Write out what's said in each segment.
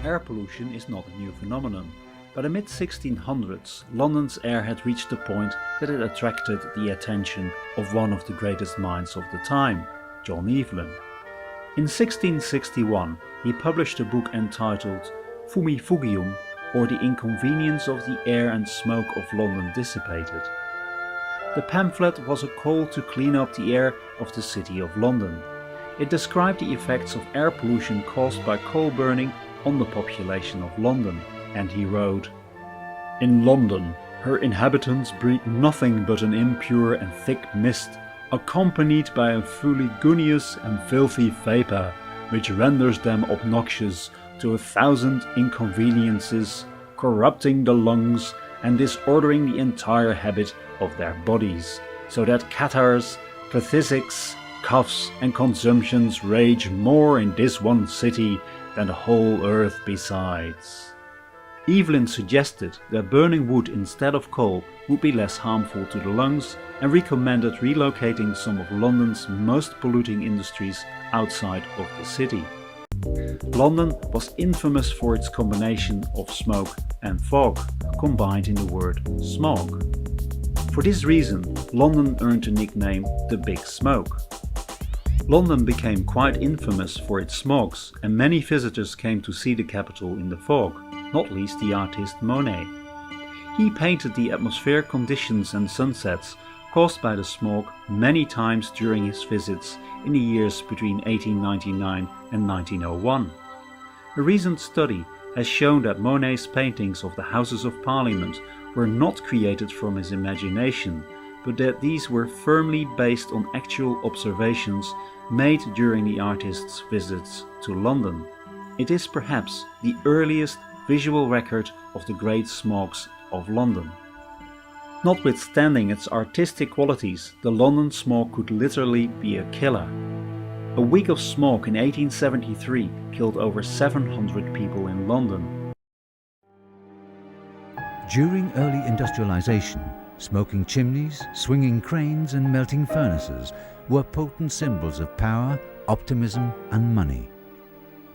Air pollution is not a new phenomenon. By the mid-1600s, London's air had reached the point that it attracted the attention of one of the greatest minds of the time, John Evelyn. In 1661, he published a book entitled Fumifugium, or The Inconvenience of the Air and Smoke of London Dissipated. The pamphlet was a call to clean up the air of the City of London. It described the effects of air pollution caused by coal burning on the population of London, and he wrote, "In London, her inhabitants breathe nothing but an impure and thick mist, accompanied by a fuliginous and filthy vapour, which renders them obnoxious to 1,000 inconveniences, corrupting the lungs and disordering the entire habit of their bodies, so that catarrhs, phthisics, coughs and consumptions rage more in this one city than the whole earth besides." Evelyn suggested that burning wood instead of coal would be less harmful to the lungs and recommended relocating some of London's most polluting industries outside of the city. London was infamous for its combination of smoke and fog, combined in the word smog. For this reason, London earned the nickname the Big Smoke. London became quite infamous for its smogs, and many visitors came to see the capital in the fog, not least the artist Monet. He painted the atmospheric conditions and sunsets caused by the smog many times during his visits in the years between 1899 and 1901. A recent study has shown that Monet's paintings of the Houses of Parliament were not created from his imagination, but that these were firmly based on actual observations made during the artist's visits to London. It is perhaps the earliest visual record of the great smogs of London. Notwithstanding its artistic qualities, the London smog could literally be a killer. A week of smog in 1873 killed over 700 people in London. During early industrialization, smoking chimneys, swinging cranes and melting furnaces were potent symbols of power, optimism and money.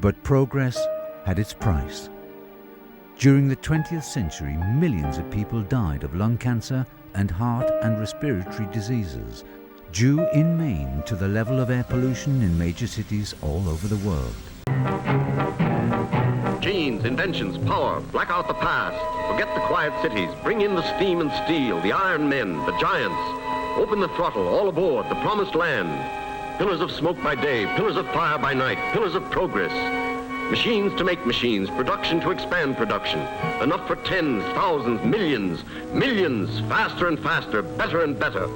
But progress had its price. During the 20th century, millions of people died of lung cancer and heart and respiratory diseases, due in main to the level of air pollution in major cities all over the world. Genes, inventions, power, black out the past. Forget the quiet cities, bring in the steam and steel, the iron men, the giants. Open the throttle, all aboard, the promised land. Pillars of smoke by day, pillars of fire by night, pillars of progress. Machines to make machines, production to expand production. Enough for tens, thousands, millions, millions, faster and faster, better and better.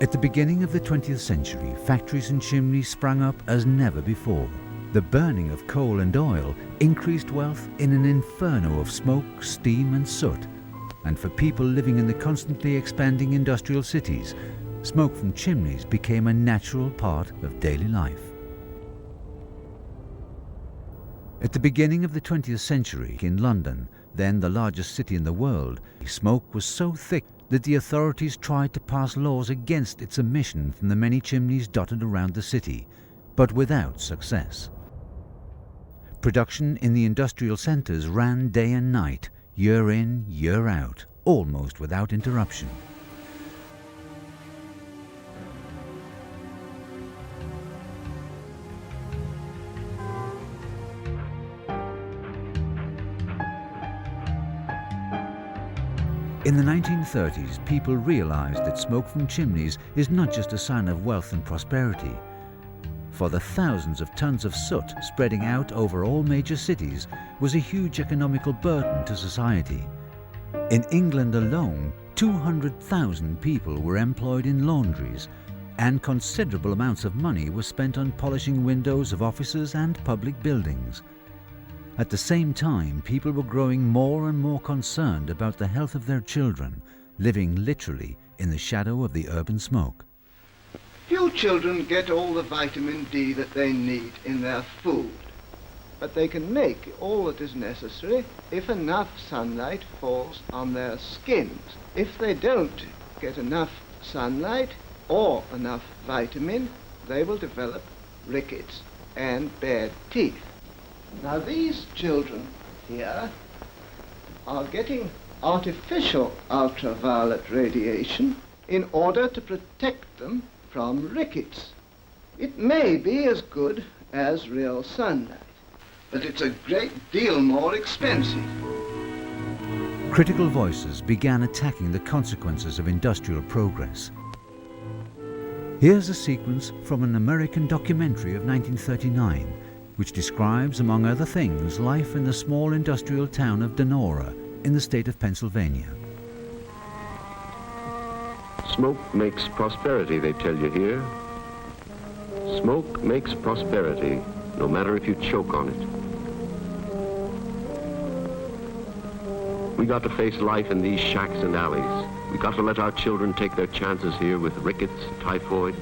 At the beginning of the 20th century, factories and chimneys sprang up as never before. The burning of coal and oil increased wealth in an inferno of smoke, steam and soot. And for people living in the constantly expanding industrial cities, smoke from chimneys became a natural part of daily life. At the beginning of the 20th century, in London, then the largest city in the world, smoke was so thick that the authorities tried to pass laws against its emission from the many chimneys dotted around the city, but without success. Production in the industrial centres ran day and night, year in, year out, almost without interruption. In the 1930s, people realized that smoke from chimneys is not just a sign of wealth and prosperity. For the thousands of tons of soot spreading out over all major cities was a huge economical burden to society. In England alone, 200,000 people were employed in laundries, and considerable amounts of money were spent on polishing windows of offices and public buildings. At the same time, people were growing more and more concerned about the health of their children, living literally in the shadow of the urban smoke. Few children get all the vitamin D that they need in their food, but they can make all that is necessary if enough sunlight falls on their skins. If they don't get enough sunlight, or enough vitamin, they will develop rickets and bad teeth. Now these children here are getting artificial ultraviolet radiation in order to protect them from rickets. It may be as good as real sunlight, but it's a great deal more expensive. Critical voices began attacking the consequences of industrial progress. Here's a sequence from an American documentary of 1939, which describes, among other things, life in the small industrial town of Donora in the state of Pennsylvania. Smoke makes prosperity, they tell you here. Smoke makes prosperity, no matter if you choke on it. We got to face life in these shacks and alleys. We got to let our children take their chances here with rickets, typhoid,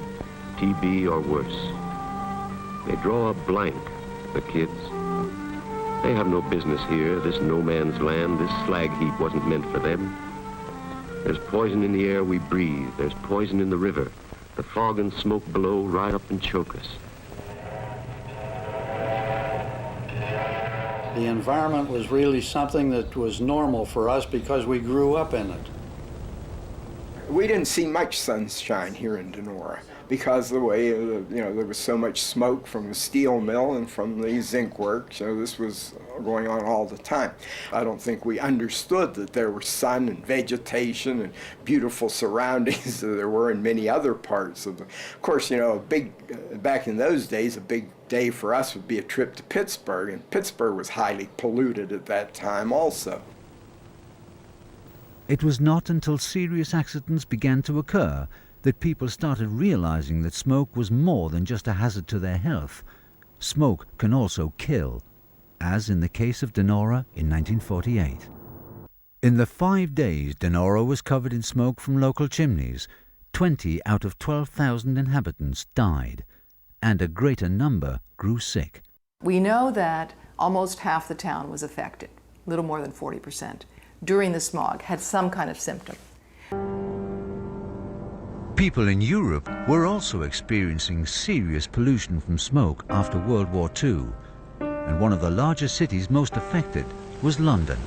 TB, or worse. They draw a blank, the kids. They have no business here, this no man's land. This slag heap wasn't meant for them. There's poison in the air we breathe. There's poison in the river. The fog and smoke below ride up and choke us. The environment was really something that was normal for us because we grew up in it. We didn't see much sunshine here in Donora because of the way, there was so much smoke from the steel mill and from the zinc works. So this was going on all the time. I don't think we understood that there was sun and vegetation and beautiful surroundings that there were in many other parts of Of course, back in those days, a big day for us would be a trip to Pittsburgh, and Pittsburgh was highly polluted at that time also. It was not until serious accidents began to occur that people started realizing that smoke was more than just a hazard to their health. Smoke can also kill, as in the case of Donora in 1948. In the 5 days Donora was covered in smoke from local chimneys, 20 out of 12,000 inhabitants died, and a greater number grew sick. We know that almost half the town was affected, a little more than 40%, during the smog, had some kind of symptom. People in Europe were also experiencing serious pollution from smoke after World War II, and one of the largest cities most affected was London.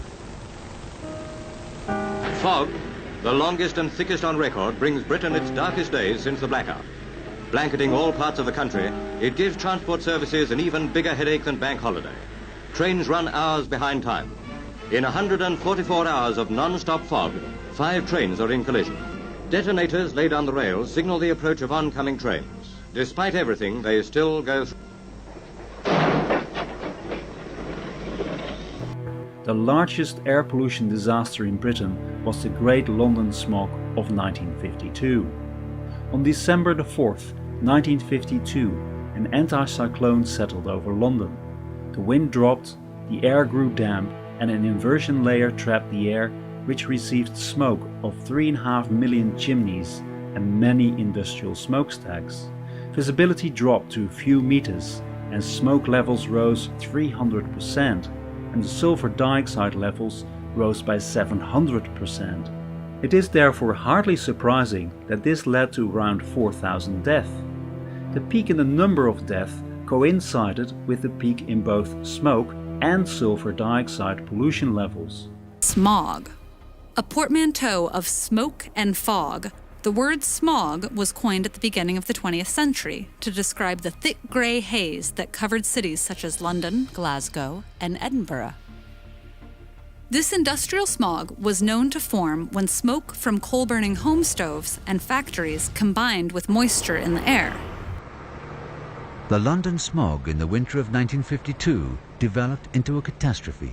Fog, the longest and thickest on record, brings Britain its darkest days since the blackout. Blanketing all parts of the country, it gives transport services an even bigger headache than bank holiday. Trains run hours behind time. In 144 hours of non-stop fog, 5 trains are in collision. Detonators laid on the rails signal the approach of oncoming trains. Despite everything, they still go through. The largest air pollution disaster in Britain was the Great London Smog of 1952. On December the 4th, 1952, an anticyclone settled over London. The wind dropped, the air grew damp, and an inversion layer trapped the air, which received smoke of 3.5 million chimneys and many industrial smokestacks. Visibility dropped to a few meters, and smoke levels rose 300%, and the sulfur dioxide levels rose by 700%. It is therefore hardly surprising that this led to around 4,000 deaths. The peak in the number of deaths coincided with the peak in both smoke and sulfur dioxide pollution levels. Smog. A portmanteau of smoke and fog, the word smog was coined at the beginning of the 20th century to describe the thick grey haze that covered cities such as London, Glasgow, and Edinburgh. This industrial smog was known to form when smoke from coal-burning home stoves and factories combined with moisture in the air. The London smog in the winter of 1952 developed into a catastrophe.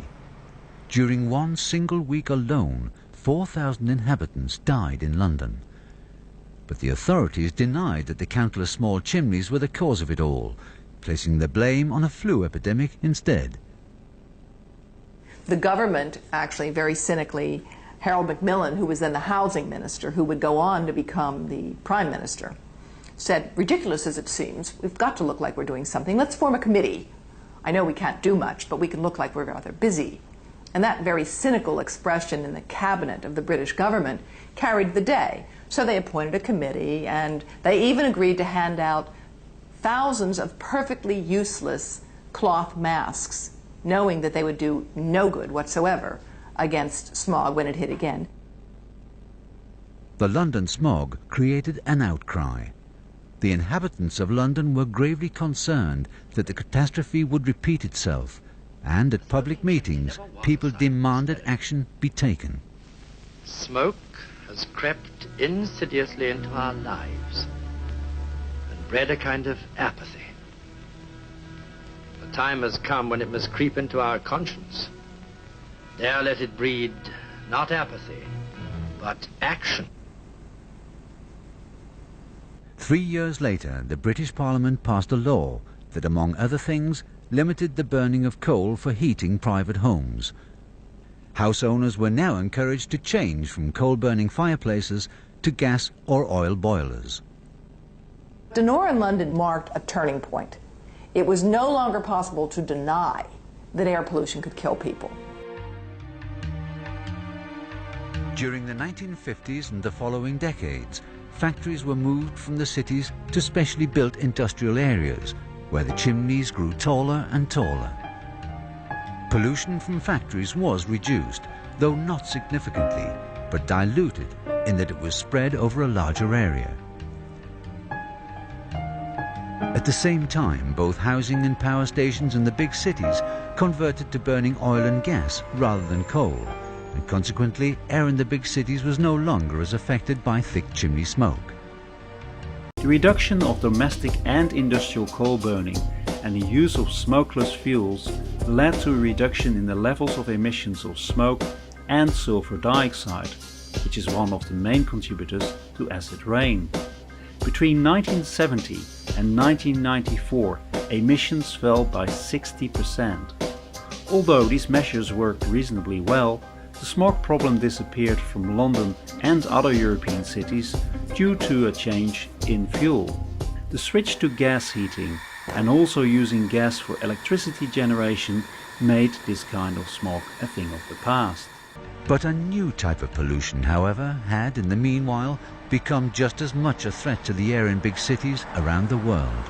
During one single week alone, 4,000 inhabitants died in London. But the authorities denied that the countless small chimneys were the cause of it all, placing the blame on a flu epidemic instead. The government actually very cynically, Harold Macmillan, who was then the housing minister, who would go on to become the prime minister, said, ridiculous as it seems, we've got to look like we're doing something. Let's form a committee. I know we can't do much, but we can look like we're rather busy. And that very cynical expression in the cabinet of the British government carried the day. So they appointed a committee, and they even agreed to hand out thousands of perfectly useless cloth masks, knowing that they would do no good whatsoever against smog when it hit again. The London smog created an outcry. The inhabitants of London were gravely concerned that the catastrophe would repeat itself, and at public meetings, people demanded action be taken. Smoke has crept insidiously into our lives and bred a kind of apathy. The time has come when it must creep into our conscience. There let it breed not apathy, but action. 3 years later, the British Parliament passed a law that, among other things, limited the burning of coal for heating private homes. House owners were now encouraged to change from coal-burning fireplaces to gas or oil boilers. Donora in London marked a turning point. It was no longer possible to deny that air pollution could kill people. During the 1950s and the following decades, factories were moved from the cities to specially built industrial areas, where the chimneys grew taller and taller. Pollution from factories was reduced, though not significantly, but diluted in that it was spread over a larger area. At the same time, both housing and power stations in the big cities converted to burning oil and gas rather than coal, and consequently, air in the big cities was no longer as affected by thick chimney smoke. The reduction of domestic and industrial coal burning and the use of smokeless fuels led to a reduction in the levels of emissions of smoke and sulfur dioxide, which is one of the main contributors to acid rain. Between 1970 and 1994, emissions fell by 60%. Although these measures worked reasonably well, the smog problem disappeared from London and other European cities due to a change in fuel. The switch to gas heating and also using gas for electricity generation made this kind of smog a thing of the past. But a new type of pollution, however, had in the meanwhile become just as much a threat to the air in big cities around the world.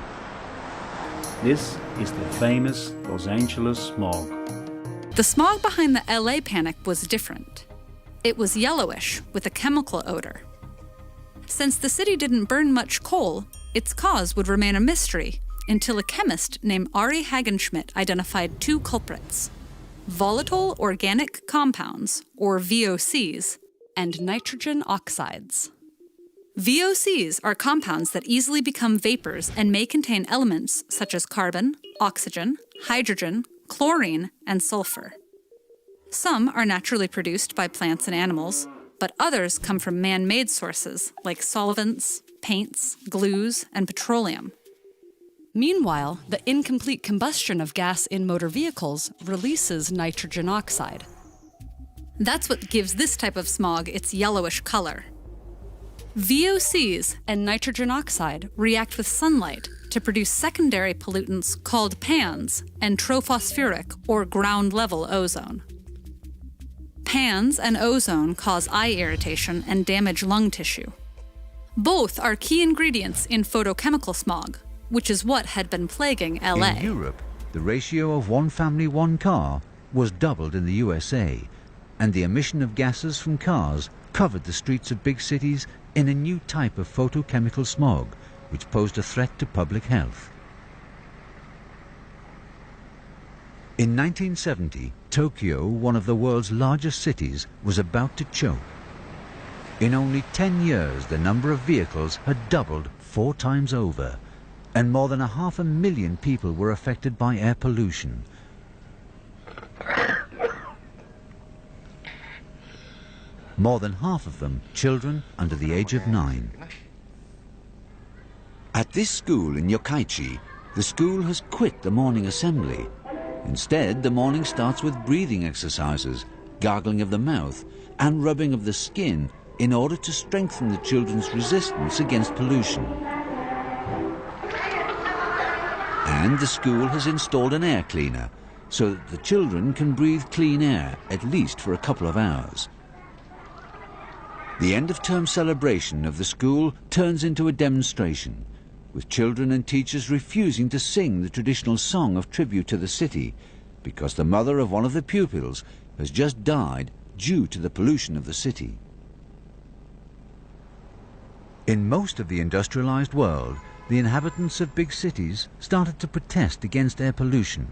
This is the famous Los Angeles smog. The smog behind the LA panic was different. It was yellowish with a chemical odor. Since the city didn't burn much coal, its cause would remain a mystery until a chemist named Ari Hagenschmidt identified two culprits: volatile organic compounds, or VOCs, and nitrogen oxides. VOCs are compounds that easily become vapors and may contain elements such as carbon, oxygen, hydrogen, chlorine, and sulfur. Some are naturally produced by plants and animals, but others come from man-made sources like solvents, paints, glues, and petroleum. Meanwhile, the incomplete combustion of gas in motor vehicles releases nitrogen oxide. That's what gives this type of smog its yellowish color. VOCs and nitrogen oxide react with sunlight to produce secondary pollutants called PANs and trophospheric, or ground-level ozone. PANs and ozone cause eye irritation and damage lung tissue. Both are key ingredients in photochemical smog, which is what had been plaguing LA. In Europe, the ratio of one family, one car was doubled in the USA, and the emission of gases from cars covered the streets of big cities in a new type of photochemical smog, which posed a threat to public health. In 1970, Tokyo, one of the world's largest cities, was about to choke. In only 10 years, the number of vehicles had doubled 4 times over, and more than 500,000 people were affected by air pollution. More than half of them children under the age of 9. At this school in Yokkaichi, the school has quit the morning assembly. Instead, the morning starts with breathing exercises, gargling of the mouth, and rubbing of the skin in order to strengthen the children's resistance against pollution. And the school has installed an air cleaner, so that the children can breathe clean air, at least for a couple of hours. The end-of-term celebration of the school turns into a demonstration, with children and teachers refusing to sing the traditional song of tribute to the city because the mother of one of the pupils has just died due to the pollution of the city. In most of the industrialized world, the inhabitants of big cities started to protest against air pollution,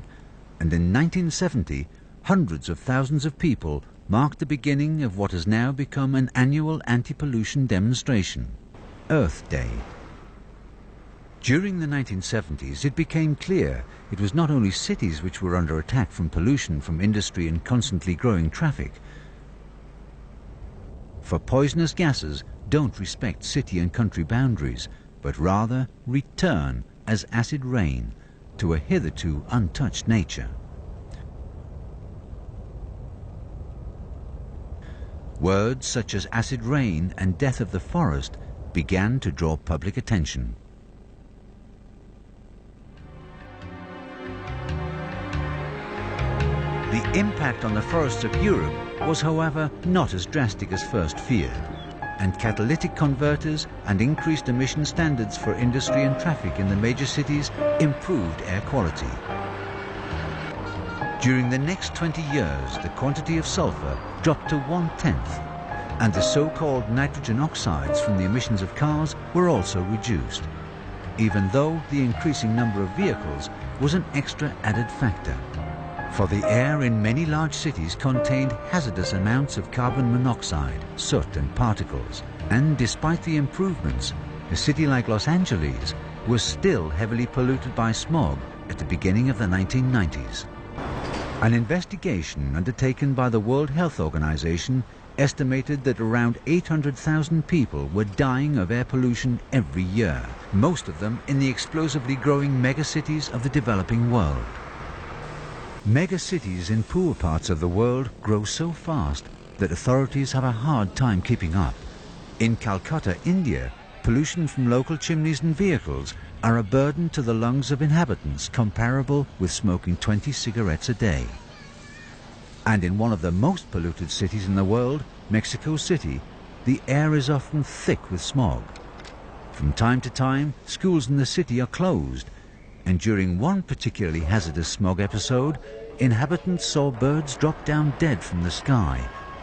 and in 1970, hundreds of thousands of people marked the beginning of what has now become an annual anti-pollution demonstration, Earth Day. During the 1970s, it became clear it was not only cities which were under attack from pollution from industry and constantly growing traffic. For poisonous gases don't respect city and country boundaries, but rather return as acid rain to a hitherto untouched nature. Words such as acid rain and death of the forest began to draw public attention. The impact on the forests of Europe was, however, not as drastic as first feared, and catalytic converters and increased emission standards for industry and traffic in the major cities improved air quality. During the next 20 years, the quantity of sulfur dropped to 1/10, and the so-called nitrogen oxides from the emissions of cars were also reduced, even though the increasing number of vehicles was an extra added factor. For the air in many large cities contained hazardous amounts of carbon monoxide, soot and particles, and despite the improvements, a city like Los Angeles was still heavily polluted by smog at the beginning of the 1990s. An investigation undertaken by the World Health Organization estimated that around 800,000 people were dying of air pollution every year, most of them in the explosively growing megacities of the developing world. Megacities in poor parts of the world grow so fast that authorities have a hard time keeping up. In Calcutta, India, pollution from local chimneys and vehicles are a burden to the lungs of inhabitants comparable with smoking 20 cigarettes a day. And in one of the most polluted cities in the world, Mexico City, the air is often thick with smog. From time to time, schools in the city are closed, and during one particularly hazardous smog episode, inhabitants saw birds drop down dead from the sky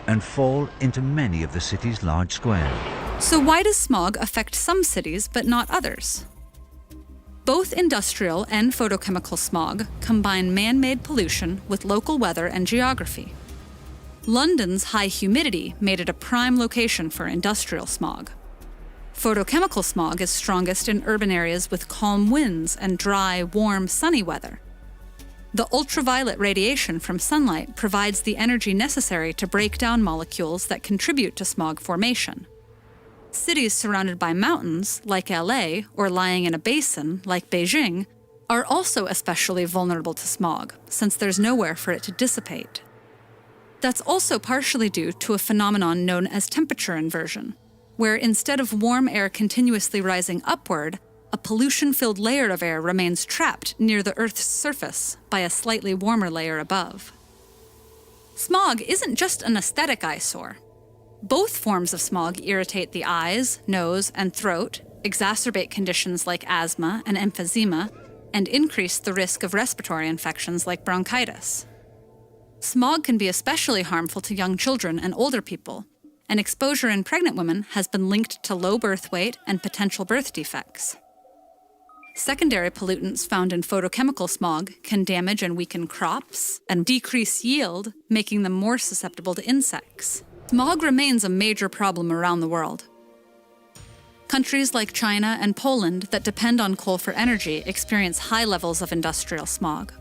and fall into many of the city's large squares. So why does smog affect some cities but not others? Both industrial and photochemical smog combine man-made pollution with local weather and geography. London's high humidity made it a prime location for industrial smog. Photochemical smog is strongest in urban areas with calm winds and dry, warm, sunny weather. The ultraviolet radiation from sunlight provides the energy necessary to break down molecules that contribute to smog formation. Cities surrounded by mountains, like LA, or lying in a basin, like Beijing, are also especially vulnerable to smog, since there's nowhere for it to dissipate. That's also partially due to a phenomenon known as temperature inversion, where instead of warm air continuously rising upward, a pollution-filled layer of air remains trapped near the Earth's surface by a slightly warmer layer above. Smog isn't just an aesthetic eyesore. Both forms of smog irritate the eyes, nose, and throat, exacerbate conditions like asthma and emphysema, and increase the risk of respiratory infections like bronchitis. Smog can be especially harmful to young children and older people, and exposure in pregnant women has been linked to low birth weight and potential birth defects. Secondary pollutants found in photochemical smog can damage and weaken crops and decrease yield, making them more susceptible to insects. Smog remains a major problem around the world. Countries like China and Poland that depend on coal for energy experience high levels of industrial smog.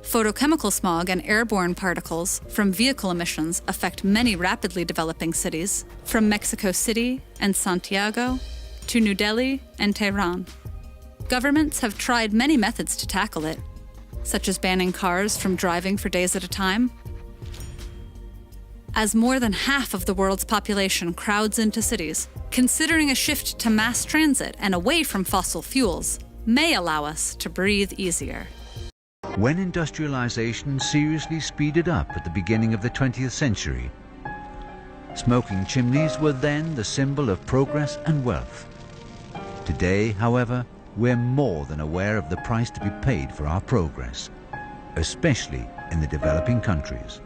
Photochemical smog and airborne particles from vehicle emissions affect many rapidly developing cities, from Mexico City and Santiago to New Delhi and Tehran. Governments have tried many methods to tackle it, such as banning cars from driving for days at a time. As more than half of the world's population crowds into cities, considering a shift to mass transit and away from fossil fuels may allow us to breathe easier. When industrialization seriously speeded up at the beginning of the 20th century, smoking chimneys were then the symbol of progress and wealth. Today, however, we're more than aware of the price to be paid for our progress, especially in the developing countries.